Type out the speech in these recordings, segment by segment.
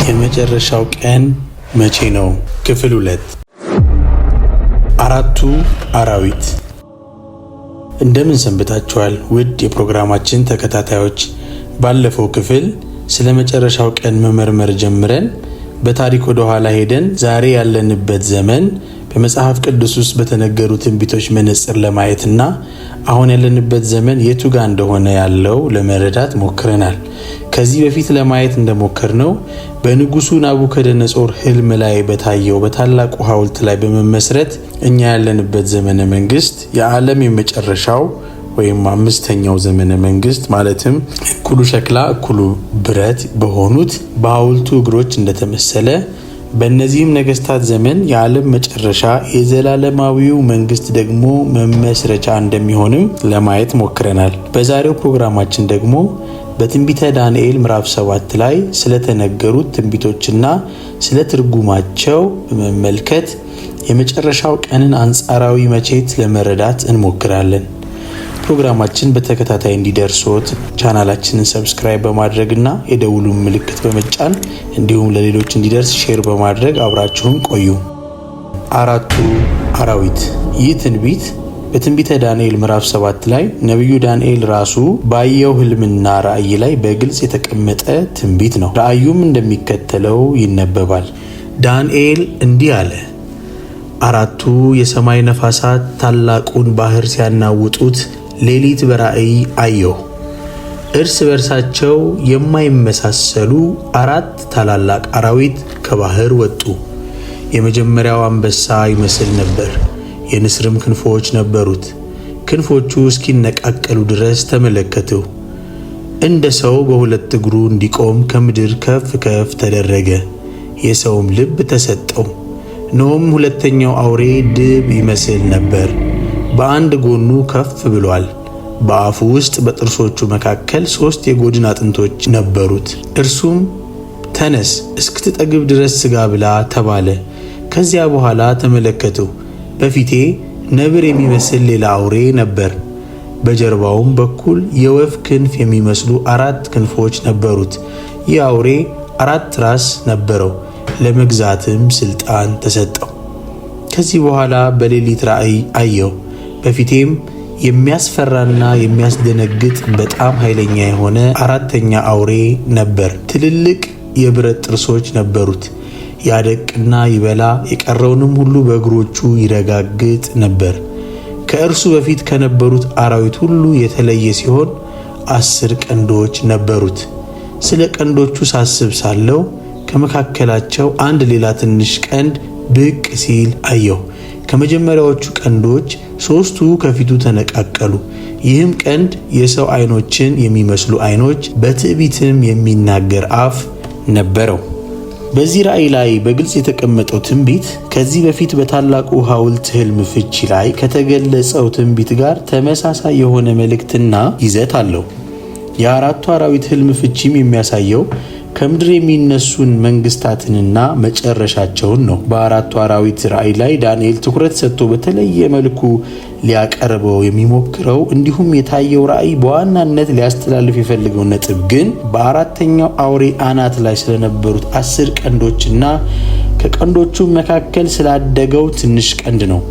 የመጨረሻው ቀን መቼ ነው? ክፍል 2 አራቱ አራዊት። እንደምን ሰንብታችኋል ውድ የፕሮግራማችን ተከታታዮች። ባለፈው ክፍል ስለ መጨረሻው ቀን መመርመር ጀምረን በታሪክ ወደ ኋላ ሄደን ዛሬ ያለንበት ዘመን በመጽሐፍ ቅዱስ ውስጥ በተነገሩ ትንቢቶች መነጽር ለማየትና አሁን ያለንበት ዘመን የቱ ጋር እንደሆነ ያለው ለመረዳት ሞክረናል። ከዚህ በፊት ለማየት እንደሞከርነው በንጉሱ ናቡከደነጾር ህልም ላይ በታየው በታላቁ ሐውልት ላይ በመመስረት እኛ ያለንበት ዘመነ መንግስት የዓለም የመጨረሻው ወይም አምስተኛው ዘመነ መንግስት ማለትም እኩሉ ሸክላ እኩሉ ብረት በሆኑት በሐውልቱ እግሮች እንደተመሰለ በእነዚህም ነገስታት ዘመን የዓለም መጨረሻ የዘላለማዊው መንግስት ደግሞ መመስረቻ እንደሚሆንም ለማየት ሞክረናል። በዛሬው ፕሮግራማችን ደግሞ በትንቢተ ዳንኤል ምዕራፍ 7 ላይ ስለተነገሩት ትንቢቶችና ስለ ትርጉማቸው በመመልከት የመጨረሻው ቀንን አንጻራዊ መቼት ለመረዳት እንሞክራለን። ፕሮግራማችን በተከታታይ እንዲደርሶት ቻናላችንን ሰብስክራይብ በማድረግና የደውሉን ምልክት በመጫን እንዲሁም ለሌሎች እንዲደርስ ሼር በማድረግ አብራችሁን ቆዩ። አራቱ አራዊት። ይህ ትንቢት በትንቢተ ዳንኤል ምዕራፍ 7 ላይ ነብዩ ዳንኤል ራሱ ባየው ህልምና ራእይ ላይ በግልጽ የተቀመጠ ትንቢት ነው። ራእዩም እንደሚከተለው ይነበባል። ዳንኤል እንዲህ አለ። አራቱ የሰማይ ነፋሳት ታላቁን ባህር ሲያናውጡት ሌሊት በራእይ አየሁ። እርስ በርሳቸው የማይመሳሰሉ አራት ታላላቅ አራዊት ከባህር ወጡ። የመጀመሪያው አንበሳ ይመስል ነበር፣ የንስርም ክንፎች ነበሩት። ክንፎቹ እስኪነቃቀሉ ድረስ ተመለከትሁ። እንደ ሰው በሁለት እግሩ እንዲቆም ከምድር ከፍ ከፍ ተደረገ። የሰውም ልብ ተሰጠው። እነሆም ሁለተኛው አውሬ ድብ ይመስል ነበር፣ በአንድ ጎኑ ከፍ ብሏል። በአፉ ውስጥ በጥርሶቹ መካከል 3 የጎድን አጥንቶች ነበሩት። እርሱም ተነስ እስክትጠግብ ድረስ ሥጋ ብላ ተባለ። ከዚያ በኋላ ተመለከትሁ፣ በፊቴ ነብር የሚመስል ሌላ አውሬ ነበር። በጀርባውም በኩል የወፍ ክንፍ የሚመስሉ 4 ክንፎች ነበሩት። ይህ አውሬ 4 ራስ ነበረው፣ ለመግዛትም ስልጣን ተሰጠው። ከዚህ በኋላ በሌሊት ራእይ አየሁ። በፊቴም የሚያስፈራና የሚያስደነግጥ በጣም ኃይለኛ የሆነ 4ተኛ አውሬ ነበር። ትልልቅ የብረት ጥርሶች ነበሩት። ያደቅና ይበላ የቀረውንም ሁሉ በእግሮቹ ይረጋግጥ ነበር። ከእርሱ በፊት ከነበሩት አራዊት ሁሉ የተለየ ሲሆን 10 ቀንዶች ነበሩት። ስለ ቀንዶቹ ሳስብ ሳለው ከመካከላቸው አንድ ሌላ ትንሽ ቀንድ ብቅ ሲል አየሁ። ከመጀመሪያዎቹ ቀንዶች 3ቱ ከፊቱ ተነቃቀሉ። ይህም ቀንድ የሰው አይኖችን የሚመስሉ አይኖች፣ በትዕቢትም የሚናገር አፍ ነበረው። በዚህ ራእይ ላይ በግልጽ የተቀመጠው ትንቢት ከዚህ በፊት በታላቁ ሐውልት ህልም ፍቺ ላይ ከተገለጸው ትንቢት ጋር ተመሳሳይ የሆነ መልእክትና ይዘት አለው። የአራቱ አራዊት ህልም ፍቺም የሚያሳየው ከምድር የሚነሱን መንግስታትንና መጨረሻቸውን ነው። በአራቱ አራዊት ራእይ ላይ ዳንኤል ትኩረት ሰጥቶ በተለየ መልኩ ሊያቀርበው የሚሞክረው እንዲሁም የታየው ራእይ በዋናነት ሊያስተላልፍ የፈለገው ነጥብ ግን በአራተኛው አውሬ አናት ላይ ስለነበሩት 10 ቀንዶችና ከቀንዶቹ መካከል ስላደገው ትንሽ ቀንድ ነው።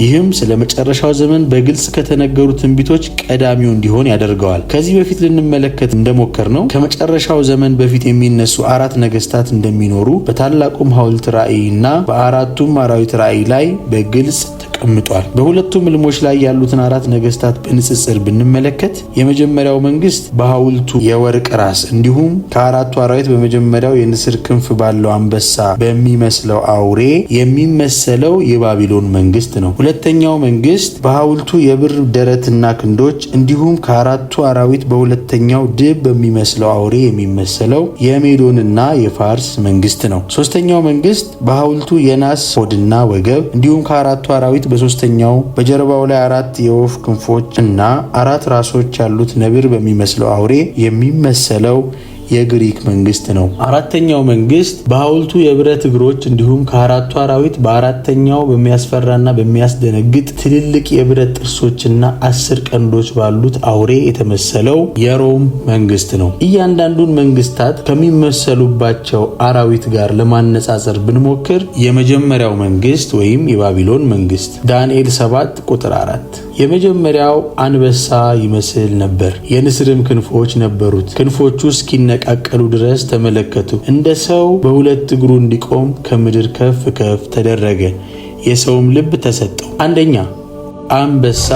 ይህም ስለ መጨረሻው ዘመን በግልጽ ከተነገሩ ትንቢቶች ቀዳሚው እንዲሆን ያደርገዋል። ከዚህ በፊት ልንመለከት እንደሞከርነው ከመጨረሻው ዘመን በፊት የሚነሱ 4 ነገስታት እንደሚኖሩ በታላቁም ሐውልት ራእይና በአራቱም አራዊት ራእይ ላይ በግልጽ ተቀምጧል። በሁለቱም ህልሞች ላይ ያሉትን 4 ነገስታት በንጽጽር ብንመለከት የመጀመሪያው መንግስት በሐውልቱ የወርቅ ራስ እንዲሁም ከአራቱ አራዊት በመጀመሪያው የንስር ክንፍ ባለው አንበሳ በሚመስለው አውሬ የሚመሰለው የባቢሎን መንግስት ነው። ሁለተኛው መንግስት በሐውልቱ የብር ደረትና ክንዶች እንዲሁም ከአራቱ አራዊት በሁለተኛው ድብ በሚመስለው አውሬ የሚመሰለው የሜዶንና የፋርስ መንግስት ነው። ሶስተኛው መንግስት በሐውልቱ የናስ ሆድና ወገብ እንዲሁም ከአራቱ አራዊት በሶስተኛው በጀርባው ላይ 4 የወፍ ክንፎች እና 4 ራሶች ያሉት ነብር በሚመስለው አውሬ የሚመሰለው የግሪክ መንግስት ነው። አራተኛው መንግስት በሐውልቱ የብረት እግሮች እንዲሁም ከአራቱ አራዊት በአራተኛው በሚያስፈራና በሚያስደነግጥ ትልልቅ የብረት ጥርሶችና 10 ቀንዶች ባሉት አውሬ የተመሰለው የሮም መንግስት ነው። እያንዳንዱን መንግስታት ከሚመሰሉባቸው አራዊት ጋር ለማነጻጸር ብንሞክር የመጀመሪያው መንግስት ወይም የባቢሎን መንግስት ዳንኤል 7 ቁጥር 4 የመጀመሪያው አንበሳ ይመስል ነበር፣ የንስርም ክንፎች ነበሩት። ክንፎቹ እስኪነቃቀሉ ድረስ ተመለከቱ። እንደ ሰው በሁለት እግሩ እንዲቆም ከምድር ከፍ ከፍ ተደረገ፣ የሰውም ልብ ተሰጠው። አንደኛ አንበሳ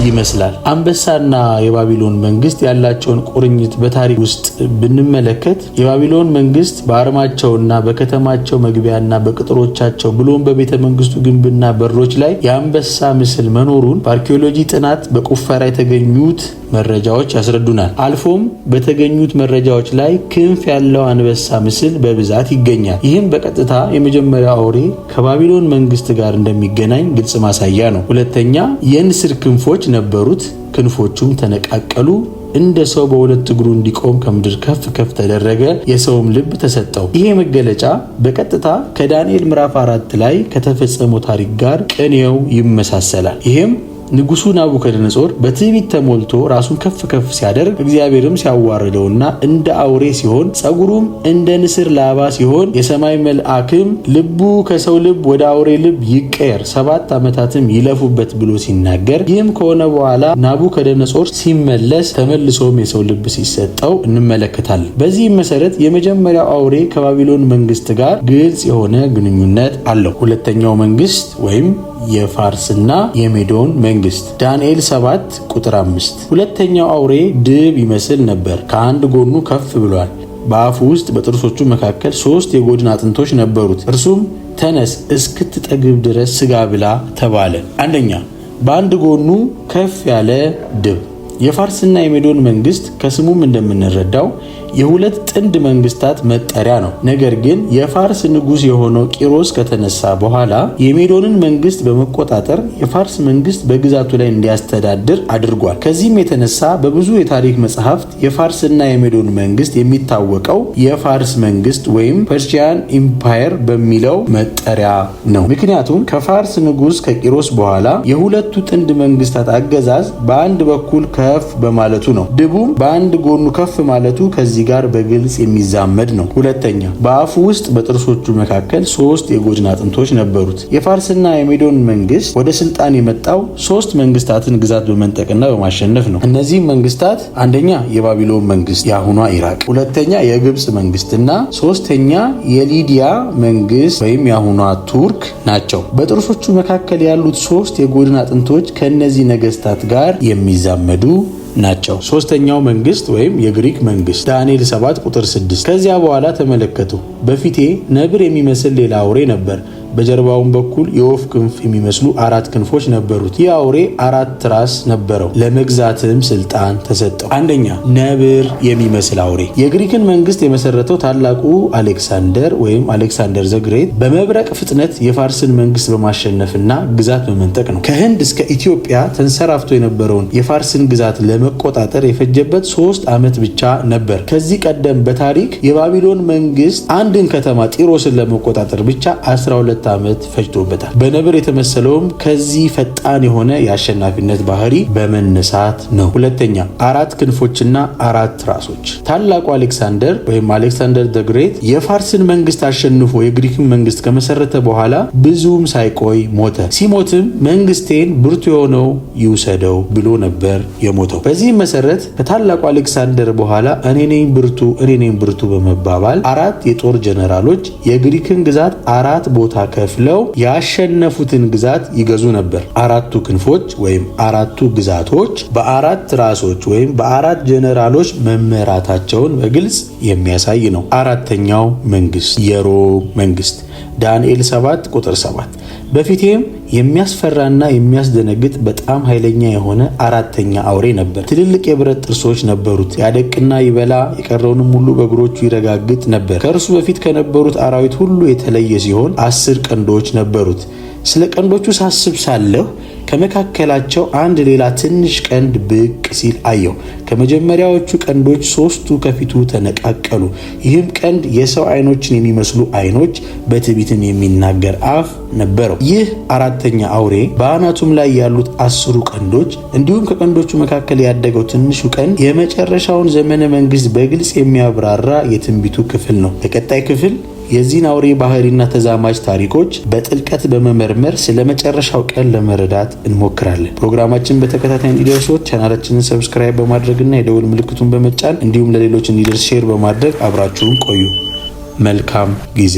ይመስላል። አንበሳና የባቢሎን መንግስት ያላቸውን ቁርኝት በታሪክ ውስጥ ብንመለከት የባቢሎን መንግስት በአርማቸውና በከተማቸው መግቢያና በቅጥሮቻቸው ብሎም በቤተ መንግስቱ ግንብና በሮች ላይ የአንበሳ ምስል መኖሩን በአርኪኦሎጂ ጥናት በቁፈራ የተገኙት መረጃዎች ያስረዱናል። አልፎም በተገኙት መረጃዎች ላይ ክንፍ ያለው አንበሳ ምስል በብዛት ይገኛል። ይህም በቀጥታ የመጀመሪያው አውሬ ከባቢሎን መንግስት ጋር እንደሚገናኝ ግልጽ ማሳያ ነው። ሁለተኛ የንስር ክንፎች ነበሩት። ክንፎቹም ተነቃቀሉ። እንደ ሰው በሁለት እግሩ እንዲቆም ከምድር ከፍ ከፍ ተደረገ፣ የሰውም ልብ ተሰጠው። ይሄ መገለጫ በቀጥታ ከዳንኤል ምዕራፍ 4 ላይ ከተፈጸመው ታሪክ ጋር ቅኔው ይመሳሰላል። ይሄም ንጉሱ ናቡከደነጾር በትዕቢት ተሞልቶ ራሱን ከፍ ከፍ ሲያደርግ እግዚአብሔርም ሲያዋርደውና እንደ አውሬ ሲሆን ጸጉሩም እንደ ንስር ላባ ሲሆን የሰማይ መልአክም ልቡ ከሰው ልብ ወደ አውሬ ልብ ይቀየር 7 ዓመታትም ይለፉበት ብሎ ሲናገር፣ ይህም ከሆነ በኋላ ናቡከደነጾር ሲመለስ ተመልሶም የሰው ልብ ሲሰጠው እንመለከታለን። በዚህም መሰረት የመጀመሪያው አውሬ ከባቢሎን መንግስት ጋር ግልጽ የሆነ ግንኙነት አለው። ሁለተኛው መንግስት ወይም የፋርስና የሜዶን መንግስት ዳንኤል 7 ቁጥር 5 ሁለተኛው አውሬ ድብ ይመስል ነበር፣ ከአንድ ጎኑ ከፍ ብሏል። በአፉ ውስጥ በጥርሶቹ መካከል 3 የጎድን አጥንቶች ነበሩት። እርሱም ተነስ እስክትጠግብ ድረስ ስጋ ብላ ተባለ። አንደኛ በአንድ ጎኑ ከፍ ያለ ድብ። የፋርስና የሜዶን መንግስት ከስሙም እንደምንረዳው የሁለት ጥንድ መንግስታት መጠሪያ ነው። ነገር ግን የፋርስ ንጉስ የሆነው ቂሮስ ከተነሳ በኋላ የሜዶንን መንግስት በመቆጣጠር የፋርስ መንግስት በግዛቱ ላይ እንዲያስተዳድር አድርጓል። ከዚህም የተነሳ በብዙ የታሪክ መጽሐፍት የፋርስና የሜዶን መንግስት የሚታወቀው የፋርስ መንግስት ወይም ፐርሺያን ኢምፓየር በሚለው መጠሪያ ነው። ምክንያቱም ከፋርስ ንጉስ ከቂሮስ በኋላ የሁለቱ ጥንድ መንግስታት አገዛዝ በአንድ በኩል ከፍ በማለቱ ነው። ድቡም በአንድ ጎኑ ከፍ ማለቱ ከዚህ ጋር በግልጽ የሚዛመድ ነው። ሁለተኛ በአፉ ውስጥ በጥርሶቹ መካከል 3 የጎድን አጥንቶች ነበሩት። የፋርስና የሜዶን መንግስት ወደ ስልጣን የመጣው 3 መንግስታትን ግዛት በመንጠቅና በማሸነፍ ነው። እነዚህም መንግስታት አንደኛ የባቢሎን መንግስት የአሁኗ ኢራቅ፣ ሁለተኛ የግብጽ መንግስትና ሶስተኛ የሊዲያ መንግስት ወይም የአሁኗ ቱርክ ናቸው። በጥርሶቹ መካከል ያሉት 3 የጎድን አጥንቶች ከነዚህ ነገስታት ጋር የሚዛመዱ ናቸው። ሶስተኛው መንግስት ወይም የግሪክ መንግስት ዳንኤል 7 ቁጥር 6 ከዚያ በኋላ ተመለከቱ፣ በፊቴ ነብር የሚመስል ሌላ አውሬ ነበር። በጀርባውም በኩል የወፍ ክንፍ የሚመስሉ 4 ክንፎች ነበሩት። ይህ አውሬ 4 ራስ ነበረው፣ ለመግዛትም ስልጣን ተሰጠው። አንደኛ ነብር የሚመስል አውሬ። የግሪክን መንግስት የመሰረተው ታላቁ አሌክሳንደር ወይም አሌክሳንደር ዘግሬት በመብረቅ ፍጥነት የፋርስን መንግስት በማሸነፍና ግዛት በመንጠቅ ነው። ከህንድ እስከ ኢትዮጵያ ተንሰራፍቶ የነበረውን የፋርስን ግዛት ለመቆጣጠር የፈጀበት 3 ዓመት ብቻ ነበር። ከዚህ ቀደም በታሪክ የባቢሎን መንግስት አንድን ከተማ ጢሮስን ለመቆጣጠር ብቻ 12 ዓመት ፈጅቶበታል። በነብር የተመሰለውም ከዚህ ፈጣን የሆነ የአሸናፊነት ባህሪ በመነሳት ነው። ሁለተኛ 4 ክንፎችና 4 ራሶች። ታላቁ አሌክሳንደር ወይም አሌክሳንደር ዘ ግሬት የፋርስን መንግስት አሸንፎ የግሪክን መንግስት ከመሰረተ በኋላ ብዙም ሳይቆይ ሞተ። ሲሞትም መንግስቴን ብርቱ የሆነው ይውሰደው ብሎ ነበር የሞተው። በዚህም መሰረት ከታላቁ አሌክሳንደር በኋላ እኔ ነኝ ብርቱ በመባባል 4 የጦር ጀነራሎች የግሪክን ግዛት 4 ቦታ ከፍለው ያሸነፉትን ግዛት ይገዙ ነበር። 4ቱ ክንፎች ወይም 4ቱ ግዛቶች በ4 ራሶች ወይም በ4 ጀነራሎች መመራታቸውን በግልጽ የሚያሳይ ነው። አራተኛው መንግስት የሮም መንግስት ዳንኤል 7 ቁጥር 7 በፊቴም የሚያስፈራና የሚያስደነግጥ በጣም ኃይለኛ የሆነ 4ኛ አውሬ ነበር። ትልልቅ የብረት ጥርሶች ነበሩት። ያደቅና ይበላ የቀረውንም ሁሉ በእግሮቹ ይረጋግጥ ነበር። ከእርሱ በፊት ከነበሩት አራዊት ሁሉ የተለየ ሲሆን 10 ቀንዶች ነበሩት። ስለ ቀንዶቹ ሳስብ ሳለሁ ከመካከላቸው አንድ ሌላ ትንሽ ቀንድ ብቅ ሲል አየሁ። ከመጀመሪያዎቹ ቀንዶች 3ቱ ከፊቱ ተነቃቀሉ። ይህም ቀንድ የሰው አይኖችን የሚመስሉ አይኖች፣ በትዕቢትም የሚናገር አፍ ነበረው። ይህ አራተኛ አውሬ በአናቱም ላይ ያሉት 10 ቀንዶች እንዲሁም ከቀንዶቹ መካከል ያደገው ትንሹ ቀንድ የመጨረሻውን ዘመነ መንግስት በግልጽ የሚያብራራ የትንቢቱ ክፍል ነው። በቀጣይ ክፍል የዚህን አውሬ ባህሪና ተዛማጅ ታሪኮች በጥልቀት በመመርመር ስለ መጨረሻው ቀን ለመረዳት እንሞክራለን። ፕሮግራማችን በተከታታይ እንዲደርሶት ቻናላችንን ሰብስክራይብ በማድረግና የደውል ምልክቱን በመጫን እንዲሁም ለሌሎች እንዲደርስ ሼር በማድረግ አብራችሁን ቆዩ። መልካም ጊዜ